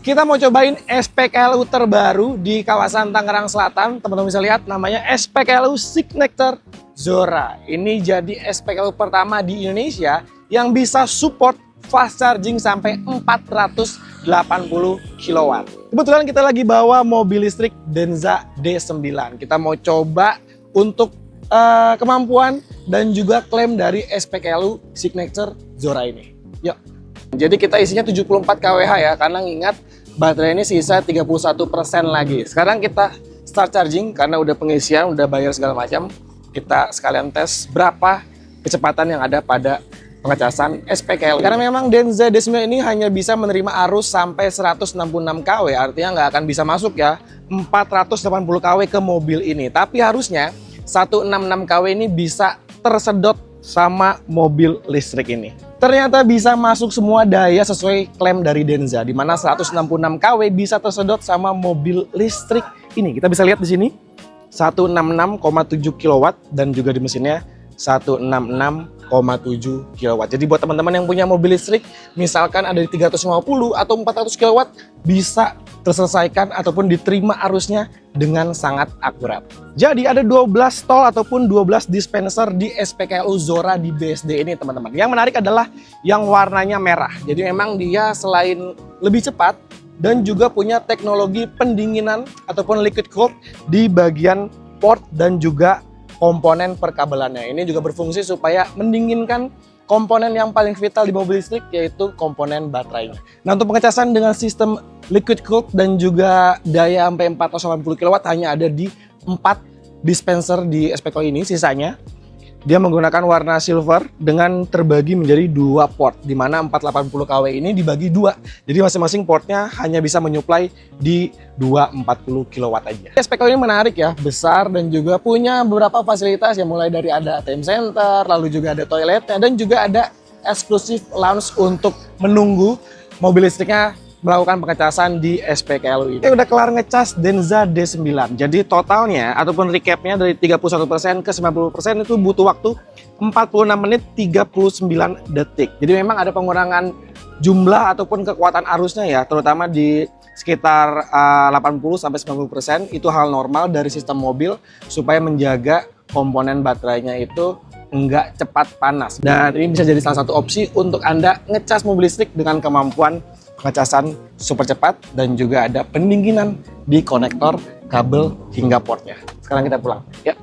Kita mau cobain SPKLU terbaru di kawasan Tangerang Selatan. Teman-teman bisa lihat namanya SPKLU Signature Zora. Ini jadi SPKLU pertama di Indonesia yang bisa support fast charging sampai 480 kW. Kebetulan kita lagi bawa mobil listrik Denza D9. Kita mau coba untuk kemampuan dan juga klaim dari SPKLU Signature Zora ini. Yuk. Jadi kita isinya 74 kWh ya, karena ingat baterai ini sisa 31% lagi. Sekarang kita start charging karena udah pengisian, udah bayar segala macam. Kita sekalian tes berapa kecepatan yang ada pada pengecasan SPKLU. Karena memang Denza D9 ini hanya bisa menerima arus sampai 166 kW, artinya nggak akan bisa masuk ya 480 kW ke mobil ini. Tapi harusnya 166 kW ini bisa tersedot sama mobil listrik ini. Ternyata bisa masuk semua daya sesuai klaim dari Denza, di mana 166 kW bisa tersedot sama mobil listrik ini. Kita bisa lihat di sini 166,7 kW dan juga di mesinnya 166,7 kW. Jadi buat teman-teman yang punya mobil listrik, misalkan ada di 350 atau 400 kW, bisa terselesaikan ataupun diterima arusnya dengan sangat akurat. Jadi ada 12 tol ataupun 12 dispenser di SPKLU Zora di BSD ini teman-teman. Yang menarik adalah yang warnanya merah. Jadi memang dia selain lebih cepat dan juga punya teknologi pendinginan ataupun liquid cooled di bagian port dan juga komponen perkabelannya. Ini juga berfungsi supaya mendinginkan komponen yang paling vital di mobil listrik, yaitu komponen baterainya. Nah, untuk pengecasan dengan sistem liquid cooled dan juga daya sampai 480 kW hanya ada di 4 dispenser di SPKLU ini. Sisanya dia menggunakan warna silver dengan terbagi menjadi 2 port, di mana 480 kW ini dibagi 2. Jadi masing-masing portnya hanya bisa menyuplai di 240 kW aja. SPKLU ini menarik ya, besar dan juga punya beberapa fasilitas yang mulai dari ada ATM center, lalu juga ada toiletnya dan juga ada eksklusif lounge untuk menunggu mobil listriknya melakukan pengecasan di SPKLU ini. Udah kelar ngecas Denza D9. Jadi totalnya ataupun recapnya dari 31% ke 90% itu butuh waktu 46 menit 39 detik. Jadi memang ada pengurangan jumlah ataupun kekuatan arusnya ya, terutama di sekitar 80-90%. Itu hal normal dari sistem mobil supaya menjaga komponen baterainya itu enggak cepat panas. Dan ini bisa jadi salah satu opsi untuk Anda ngecas mobil listrik dengan kemampuan pengecasan super cepat dan juga ada pendinginan di konektor kabel hingga portnya. Sekarang kita pulang. Ya.